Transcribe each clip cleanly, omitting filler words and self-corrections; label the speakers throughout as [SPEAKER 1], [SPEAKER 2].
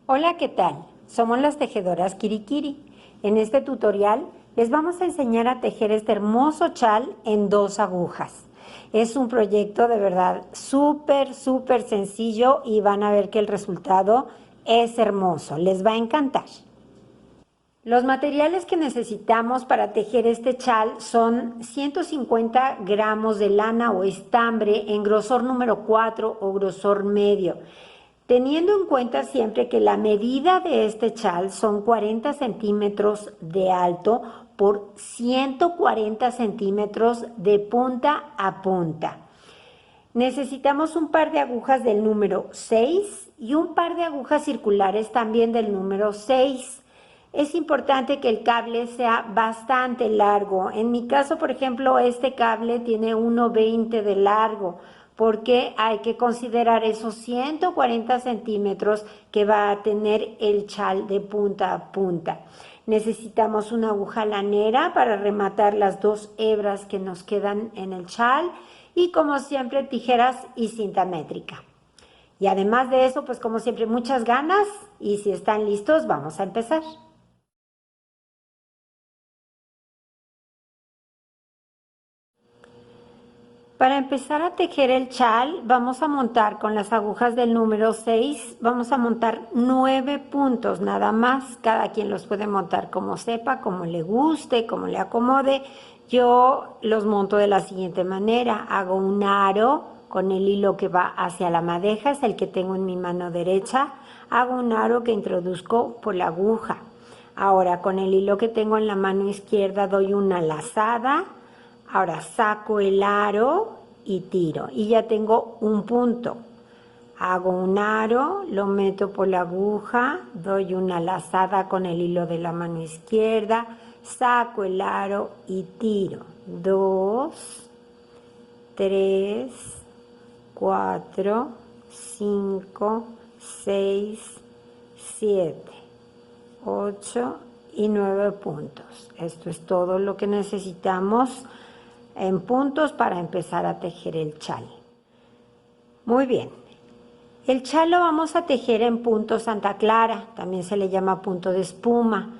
[SPEAKER 1] Hola, ¿qué tal? Somos las tejedoras Kirikiri. En este tutorial les vamos a enseñar a tejer este hermoso chal en 2 agujas. Es un proyecto de verdad súper sencillo y van a ver que el resultado es hermoso. Les va a encantar. Los materiales que necesitamos para tejer este chal son 150 gramos de lana o estambre en grosor número 4 o grosor medio. Teniendo en cuenta siempre que la medida de este chal son 40 centímetros de alto por 140 centímetros de punta a punta. Necesitamos un par de agujas del número 6 y un par de agujas circulares también del número 6. Es importante que el cable sea bastante largo. En mi caso, por ejemplo, este cable tiene 1,20 de largo porque hay que considerar esos 140 centímetros que va a tener el chal de punta a punta. Necesitamos una aguja lanera para rematar las 2 hebras que nos quedan en el chal y como siempre tijeras y cinta métrica. Y además de eso, pues como siempre muchas ganas y si están listos vamos a empezar. Para empezar a tejer el chal, vamos a montar con las agujas del número 6, vamos a montar 9 puntos nada más. Cada quien los puede montar como sepa, como le guste, como le acomode. Yo los monto de la siguiente manera. Hago un aro con el hilo que va hacia la madeja, es el que tengo en mi mano derecha. Hago un aro que introduzco por la aguja. Ahora con el hilo que tengo en la mano izquierda doy una lazada. Ahora saco el aro y tiro y ya tengo un punto. Hago un aro, lo meto por la aguja, doy una lazada con el hilo de la mano izquierda, saco el aro y tiro. 2, 3, 4, 5, 6, 7, 8 y 9 puntos. Esto es todo lo que necesitamos en puntos para empezar a tejer el chal. Muy bien. El chal lo vamos a tejer en punto Santa Clara, también se le llama punto de espuma.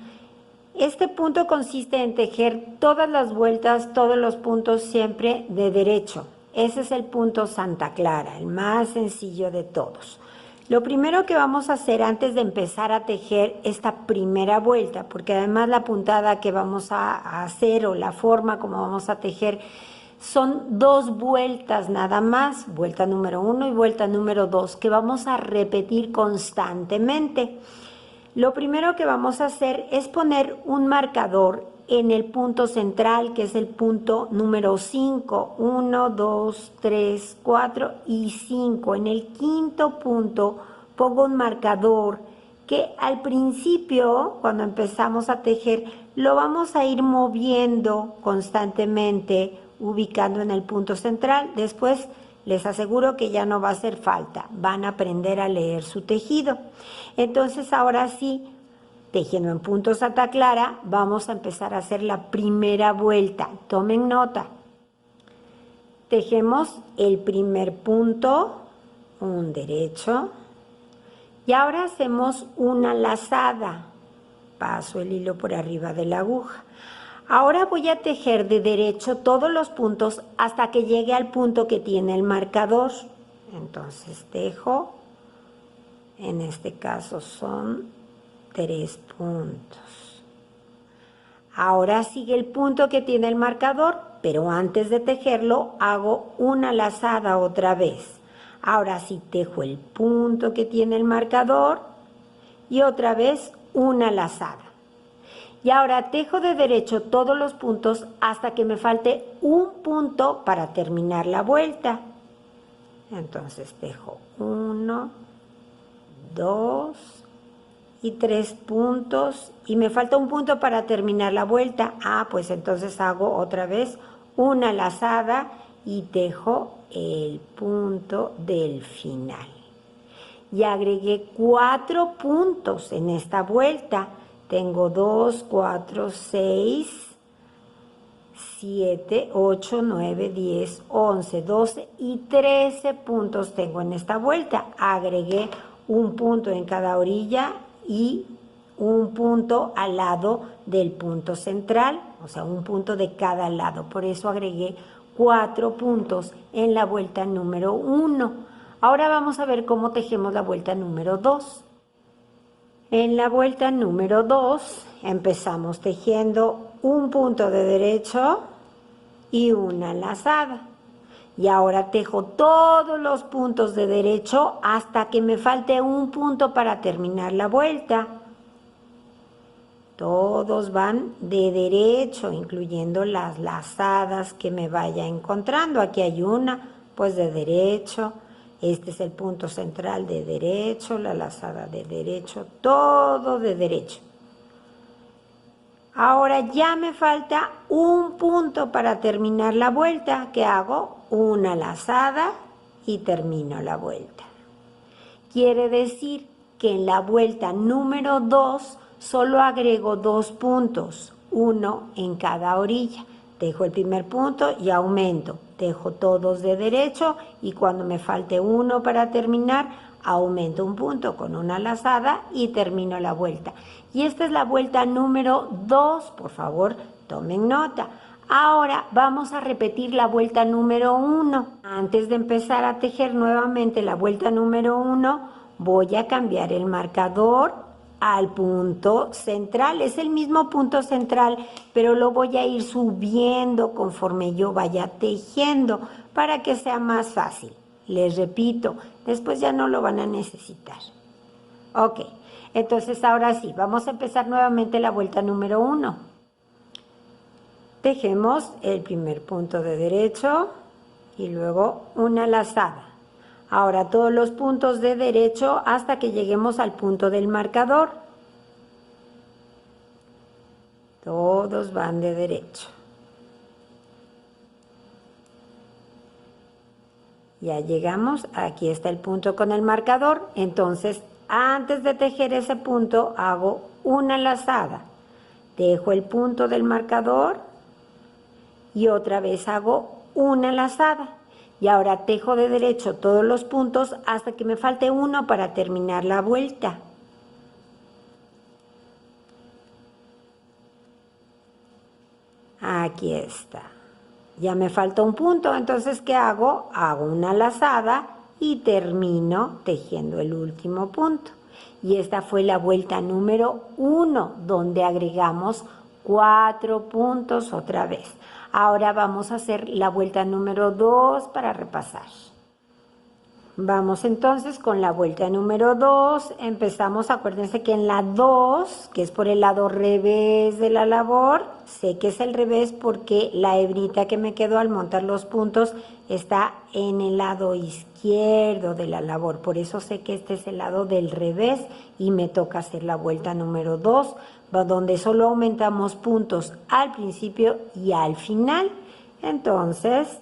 [SPEAKER 1] Este punto consiste en tejer todas las vueltas, todos los puntos siempre de derecho. Ese es el punto Santa Clara, el más sencillo de todos. Lo primero que vamos a hacer antes de empezar a tejer esta primera vuelta, porque además la puntada que vamos a hacer o la forma como vamos a tejer son 2 vueltas nada más, vuelta número 1 y vuelta número 2, que vamos a repetir constantemente. Lo primero que vamos a hacer es poner un marcador en el punto central, que es el punto número 5. 1, 2, 3, 4 y 5. En el quinto punto pongo un marcador que al principio, cuando empezamos a tejer, lo vamos a ir moviendo constantemente, ubicando en el punto central. Después les aseguro que ya no va a hacer falta, van a aprender a leer su tejido. Entonces ahora sí, tejiendo en punto Santa Clara, vamos a empezar a hacer la primera vuelta. Tomen nota. Tejemos el primer punto, un derecho, y ahora hacemos una lazada. Paso el hilo por arriba de la aguja. Ahora voy a tejer de derecho todos los puntos hasta que llegue al punto que tiene el marcador. Entonces tejo, en este caso son 3 puntos. Ahora sigue el punto que tiene el marcador, pero antes de tejerlo hago una lazada otra vez. Ahora sí tejo el punto que tiene el marcador y otra vez una lazada. Y ahora tejo de derecho todos los puntos hasta que me falte un punto para terminar la vuelta. Entonces tejo 1, 2 y 3 puntos y me falta un punto para terminar la vuelta. Pues entonces hago otra vez una lazada y tejo el punto del final. Y agregué 4 puntos en esta vuelta. Tengo 2, 4, 6, 7, 8, 9, 10, 11, 12 y 13 puntos tengo en esta vuelta. Agregué un punto en cada orilla y un punto al lado del punto central, o sea, un punto de cada lado. Por eso agregué 4 puntos en la vuelta número 1. Ahora vamos a ver cómo tejemos la vuelta número 2. En la vuelta número 2 empezamos tejiendo un punto de derecho y una lazada. Y ahora tejo todos los puntos de derecho hasta que me falte un punto para terminar la vuelta. Todos van de derecho, incluyendo las lazadas que me vaya encontrando. Aquí hay una, pues de derecho. Este es el punto central de derecho, la lazada de derecho, todo de derecho. Ahora ya me falta un punto para terminar la vuelta. ¿Qué hago? Una lazada y termino la vuelta. Quiere decir que en la vuelta número 2 solo agrego 2 puntos, uno en cada orilla. Dejo el primer punto y aumento. Dejo todos de derecho y cuando me falte uno para terminar, aumento un punto con una lazada y termino la vuelta. Y esta es la vuelta número 2, por favor, tomen nota. Ahora vamos a repetir la vuelta número 1. Antes de empezar a tejer nuevamente la vuelta número 1, voy a cambiar el marcador al punto central. Es el mismo punto central, pero lo voy a ir subiendo conforme yo vaya tejiendo para que sea más fácil. Les repito, después ya no lo van a necesitar. Ok, entonces ahora sí, vamos a empezar nuevamente la vuelta número 1. Tejemos el primer punto de derecho y luego una lazada. Ahora todos los puntos de derecho hasta que lleguemos al punto del marcador. Todos van de derecho. Ya llegamos, aquí está el punto con el marcador. Entonces, antes de tejer ese punto, hago una lazada. Dejo el punto del marcador y otra vez hago una lazada. Y ahora tejo de derecho todos los puntos hasta que me falte uno para terminar la vuelta. Aquí está. Ya me falta un punto, entonces ¿qué hago? Hago una lazada y termino tejiendo el último punto. Y esta fue la vuelta número 1, donde agregamos 4 puntos otra vez. Ahora vamos a hacer la vuelta número 2 para repasar. Vamos entonces con la vuelta número 2. Empezamos, acuérdense que en la 2, que es por el lado revés de la labor, sé que es el revés porque la hebrita que me quedó al montar los puntos está en el lado izquierdo de la labor. Por eso sé que este es el lado del revés y me toca hacer la vuelta número 2, donde solo aumentamos puntos al principio y al final. Entonces,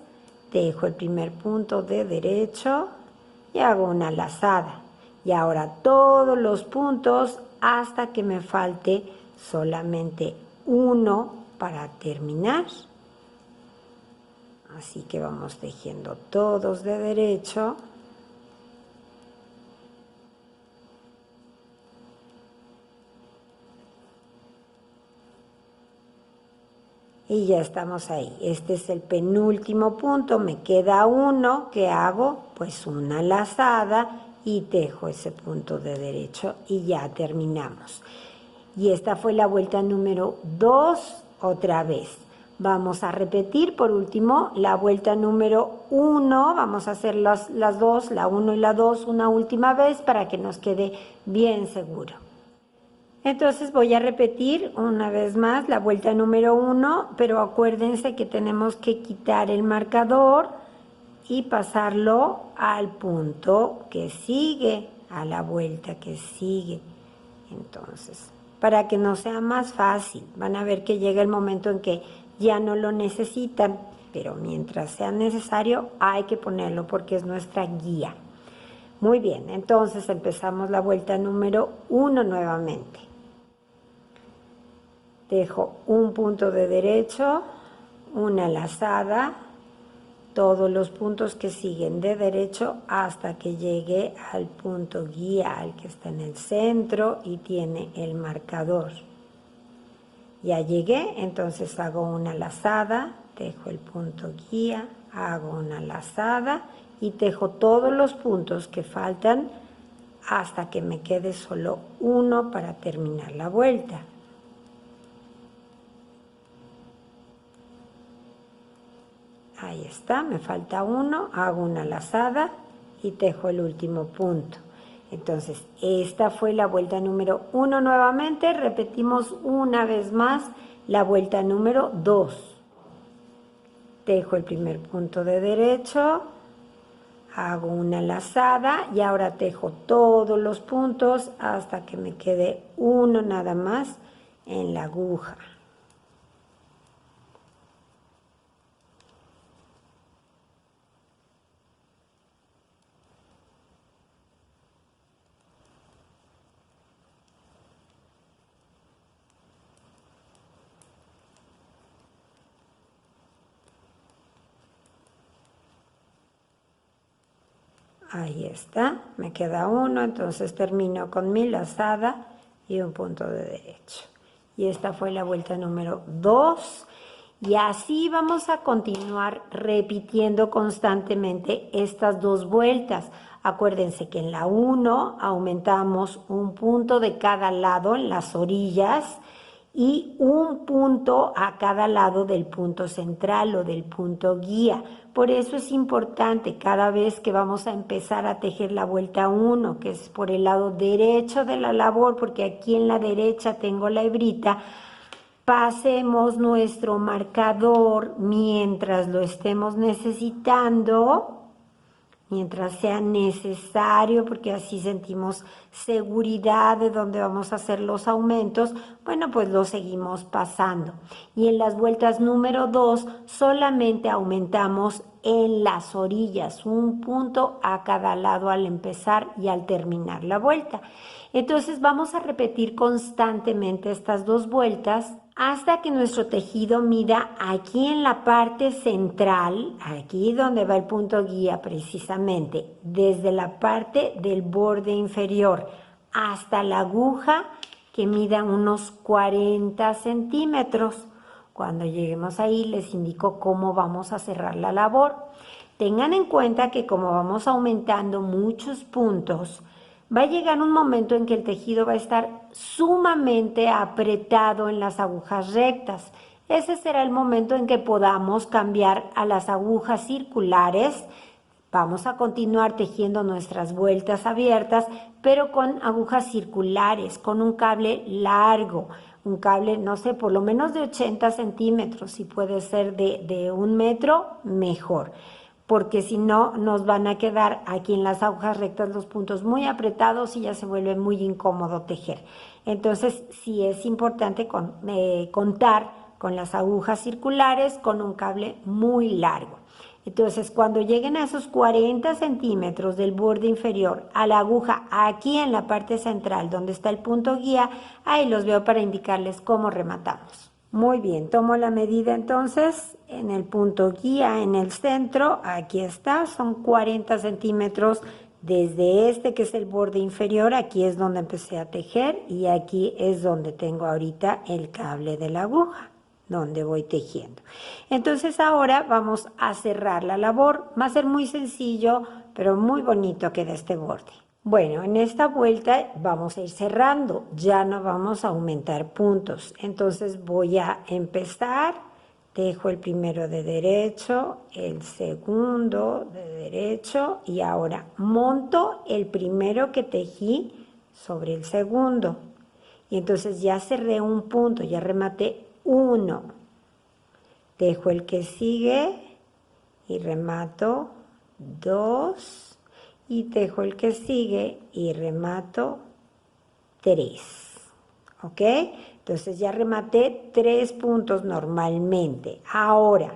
[SPEAKER 1] dejo el primer punto de derecho y hago una lazada. Y ahora todos los puntos hasta que me falte solamente uno para terminar. Así que vamos tejiendo todos de derecho. Y ya estamos ahí. Este es el penúltimo punto, me queda uno. ¿Qué hago? Pues una lazada y tejo ese punto de derecho y ya terminamos. Y esta fue la vuelta número 2 otra vez. Vamos a repetir por último la vuelta número 1. Vamos a hacer las dos, la 1 y la 2 una última vez para que nos quede bien seguro. Entonces voy a repetir una vez más la vuelta número 1, pero acuérdense que tenemos que quitar el marcador y pasarlo al punto que sigue, a la vuelta que sigue. Entonces, para que no sea más fácil, van a ver que llega el momento en que ya no lo necesitan, pero mientras sea necesario hay que ponerlo porque es nuestra guía. Muy bien, entonces empezamos la vuelta número 1 nuevamente. Dejo un punto de derecho, una lazada todos los puntos que siguen de derecho hasta que llegue al punto guía, al que está en el centro y tiene el marcador. Ya llegué, entonces hago una lazada, tejo el punto guía, hago una lazada y tejo todos los puntos que faltan hasta que me quede solo uno para terminar la vuelta. Ahí está, me falta uno, hago una lazada y tejo el último punto. Entonces, esta fue la vuelta número 1 nuevamente. Repetimos una vez más la vuelta número 2. Tejo el primer punto de derecho, hago una lazada y ahora tejo todos los puntos hasta que me quede uno nada más en la aguja. Ahí está, me queda uno, entonces termino con mi lazada y un punto de derecho. Y esta fue la vuelta número 2. Y así vamos a continuar repitiendo constantemente estas dos vueltas. Acuérdense que en la 1 aumentamos un punto de cada lado en las orillas y un punto a cada lado del punto central o del punto guía. Por eso es importante cada vez que vamos a empezar a tejer la vuelta 1, que es por el lado derecho de la labor, porque aquí en la derecha tengo la hebrita, pasemos nuestro marcador mientras lo estemos necesitando, mientras sea necesario, porque así sentimos seguridad de dónde vamos a hacer los aumentos. Bueno, pues lo seguimos pasando. Y en las vueltas número 2 solamente aumentamos en las orillas, un punto a cada lado al empezar y al terminar la vuelta. Entonces vamos a repetir constantemente estas dos vueltas hasta que nuestro tejido mida aquí en la parte central, aquí donde va el punto guía precisamente, desde la parte del borde inferior hasta la aguja que mida unos 40 centímetros. Cuando lleguemos ahí les indico cómo vamos a cerrar la labor. Tengan en cuenta que como vamos aumentando muchos puntos, va a llegar un momento en que el tejido va a estar sumamente apretado en las agujas rectas. Ese será el momento en que podamos cambiar a las agujas circulares. Vamos a continuar tejiendo nuestras vueltas abiertas, pero con agujas circulares, con un cable largo, un cable, no sé, por lo menos de 80 centímetros, si puede ser de 1 metro, mejor, porque si no nos van a quedar aquí en las agujas rectas los puntos muy apretados y ya se vuelve muy incómodo tejer. Entonces sí es importante contar con las agujas circulares con un cable muy largo. Entonces cuando lleguen a esos 40 centímetros del borde inferior a la aguja aquí en la parte central donde está el punto guía, ahí los veo para indicarles cómo rematamos. Muy bien, tomo la medida entonces en el punto guía en el centro, aquí está, son 40 centímetros desde este que es el borde inferior, aquí es donde empecé a tejer y aquí es donde tengo ahorita el cable de la aguja, donde voy tejiendo. Entonces ahora vamos a cerrar la labor, va a ser muy sencillo, pero muy bonito queda este borde. Bueno, en esta vuelta vamos a ir cerrando, ya no vamos a aumentar puntos. Entonces voy a empezar, tejo el primero de derecho, el segundo de derecho y ahora monto el primero que tejí sobre el segundo. Y entonces ya cerré un punto, ya rematé uno. Tejo el que sigue y remato 2. Y tejo el que sigue y remato 3, ¿ok? Entonces ya rematé 3 puntos normalmente. Ahora,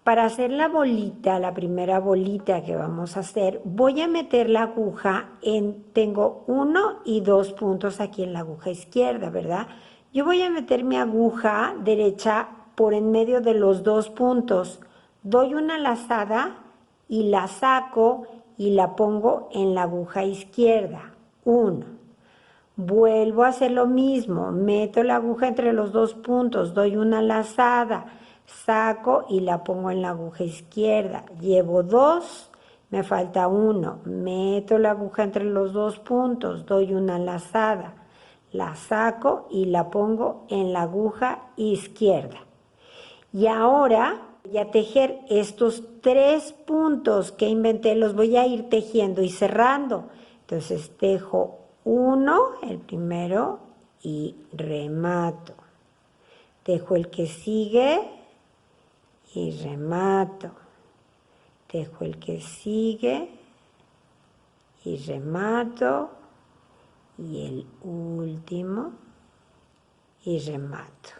[SPEAKER 1] para hacer la bolita, la primera bolita que vamos a hacer, voy a meter la aguja tengo 1 y 2 puntos aquí en la aguja izquierda, ¿verdad? Yo voy a meter mi aguja derecha por en medio de los 2 puntos. doy una lazada y la saco y la pongo en la aguja izquierda. 1. Vuelvo a hacer lo mismo, meto la aguja entre los dos puntos, doy una lazada, saco y la pongo en la aguja izquierda. Llevo 2, me falta 1, meto la aguja entre los dos puntos, doy una lazada, la saco y la pongo en la aguja izquierda. Y ahora voy a tejer estos 3 puntos que inventé, los voy a ir tejiendo y cerrando. Entonces tejo 1, el primero, y remato. Tejo el que sigue y remato. Tejo el que sigue y remato. Y el último y remato.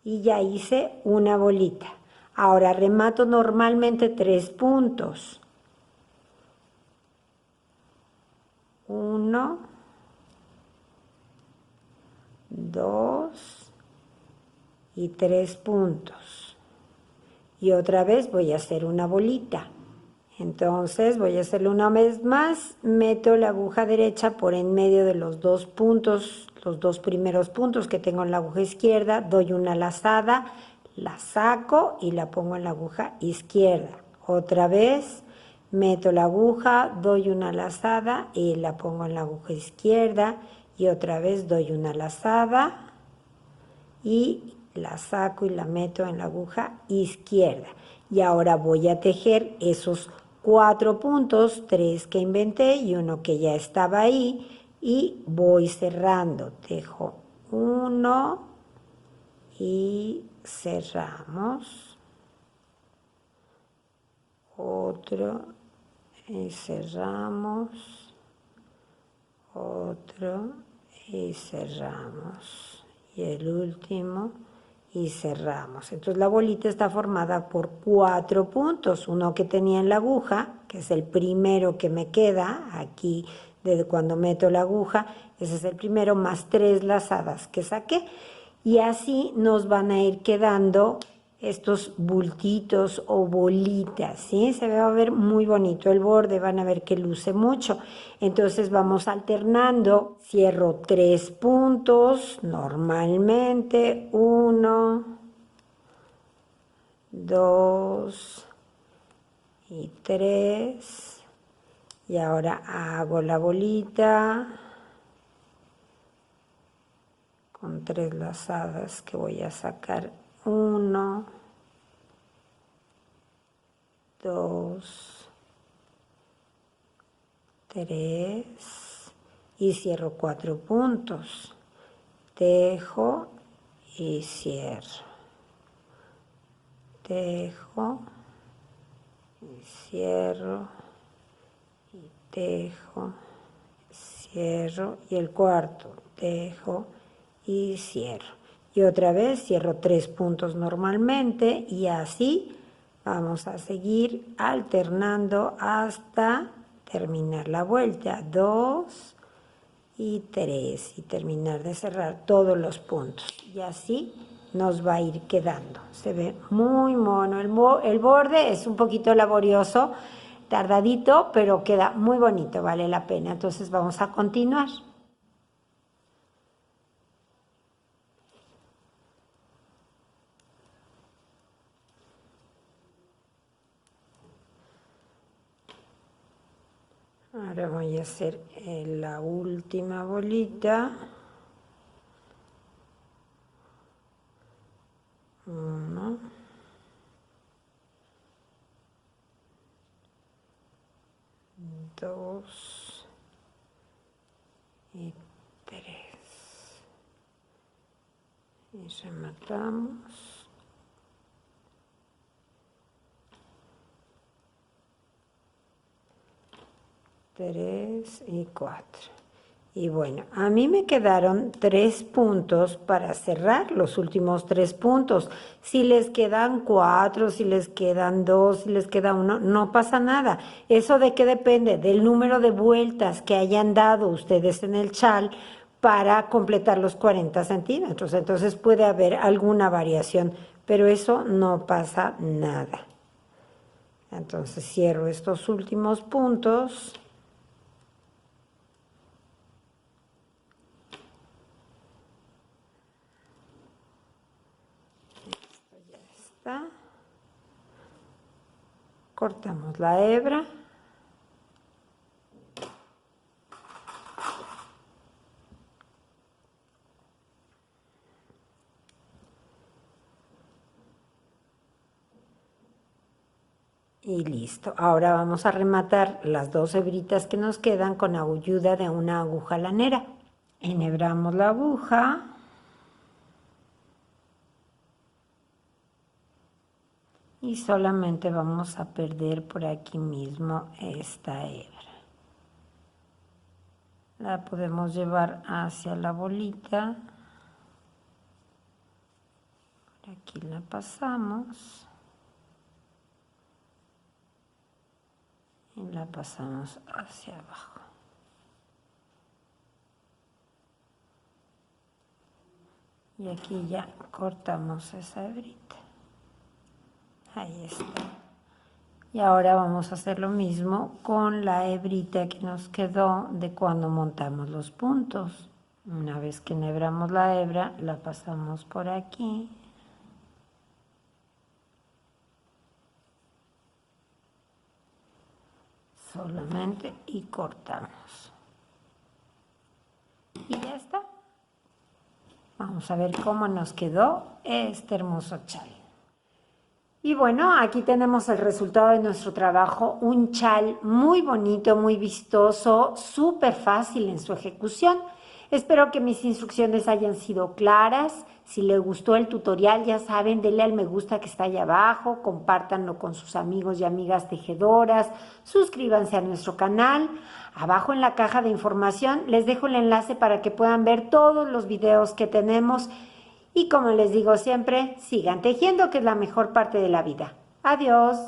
[SPEAKER 1] Y ya hice una bolita. Ahora remato normalmente 3 puntos. 1, 2 y 3 puntos. Y otra vez voy a hacer una bolita. Entonces voy a hacerlo una vez más, meto la aguja derecha por en medio de los 2 puntos, los 2 primeros puntos que tengo en la aguja izquierda, doy una lazada, la saco y la pongo en la aguja izquierda. Otra vez meto la aguja, doy una lazada y la pongo en la aguja izquierda y otra vez doy una lazada y la saco y la meto en la aguja izquierda. Y ahora voy a tejer esos 4 puntos, 3 que inventé y uno que ya estaba ahí, y voy cerrando. Tejo 1 y cerramos. Otro y cerramos. Otro y cerramos. Y el último y cerramos. Entonces la bolita está formada por 4 puntos, uno que tenía en la aguja, que es el primero que me queda aquí desde cuando meto la aguja, ese es el primero, más 3 lazadas que saqué, y así nos van a ir quedando estos bultitos o bolitas, ¿sí? Se va a ver muy bonito el borde, van a ver que luce mucho. Entonces vamos alternando, cierro 3 puntos normalmente, 1, 2 y 3, y ahora hago la bolita con 3 lazadas que voy a sacar. 1, 2, 3 y cierro 4 puntos. Tejo y cierro. Tejo y cierro. Y tejo, cierro. Y el cuarto, tejo y cierro. Y otra vez cierro 3 puntos normalmente y así vamos a seguir alternando hasta terminar la vuelta. 2 y 3 y terminar de cerrar todos los puntos. Y así nos va a ir quedando. Se ve muy mono. El borde es un poquito laborioso, tardadito, pero queda muy bonito, vale la pena. Entonces vamos a continuar. Ahora voy a hacer la última bolita. 1, 2 y 3. Y rematamos. 3 y 4. Y bueno, a mí me quedaron 3 puntos para cerrar los últimos 3 puntos. Si les quedan 4, si les quedan 2, si les queda 1, no pasa nada. ¿Eso de qué depende? Del número de vueltas que hayan dado ustedes en el chal para completar los 40 centímetros. Entonces puede haber alguna variación pero eso no pasa nada. Entonces cierro estos últimos puntos. Esto ya está. Cortamos la hebra. Y listo. Ahora vamos a rematar las 2 hebritas que nos quedan con ayuda de una aguja lanera. Enhebramos la aguja. Y solamente vamos a perder por aquí mismo esta hebra. La podemos llevar hacia la bolita. Por aquí la pasamos. Y la pasamos hacia abajo. Y aquí ya cortamos esa hebrita. Ahí está. Y ahora vamos a hacer lo mismo con la hebrita que nos quedó de cuando montamos los puntos. Una vez que enhebramos la hebra, la pasamos por aquí. Solamente y cortamos. Y ya está. Vamos a ver cómo nos quedó este hermoso chal. Y bueno, aquí tenemos el resultado de nuestro trabajo, un chal muy bonito, muy vistoso, súper fácil en su ejecución. Espero que mis instrucciones hayan sido claras. Si les gustó el tutorial, ya saben, denle al me gusta que está ahí abajo, compártanlo con sus amigos y amigas tejedoras, suscríbanse a nuestro canal. Abajo en la caja de información les dejo el enlace para que puedan ver todos los videos que tenemos. Y como les digo siempre, sigan tejiendo, que es la mejor parte de la vida. Adiós.